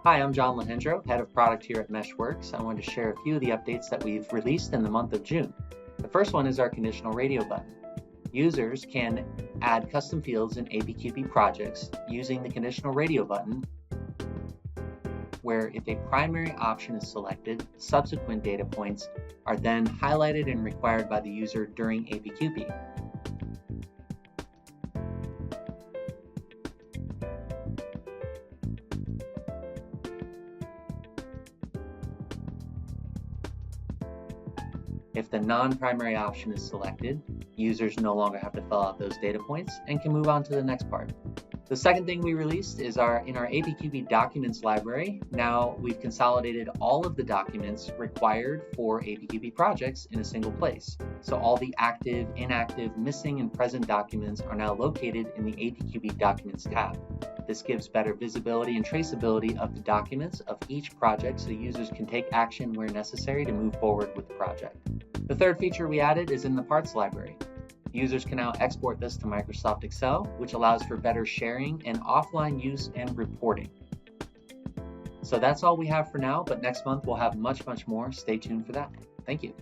Hi, I'm John Lehendro, Head of Product here at Meshworks. I wanted to share a few of the updates that we've released in the month of June. The first one is our Conditional Radio Button. Users can add custom fields in APQP projects using the Conditional Radio Button, where if a primary option is selected, subsequent data points are then highlighted and required by the user during APQP. If the non-primary option is selected, users no longer have to fill out those data points and can move on to the next part. The second thing we released is in our APQP Documents library. Now we've consolidated all of the documents required for APQP projects in a single place. So all the active, inactive, missing, and present documents are now located in the APQP Documents tab. This gives better visibility and traceability of the documents of each project so users can take action where necessary to move forward with the project. The third feature we added is in the parts library. Users can now export this to Microsoft Excel, which allows for better sharing and offline use and reporting. So that's all we have for now, but next month we'll have much more. Stay tuned for that. Thank you.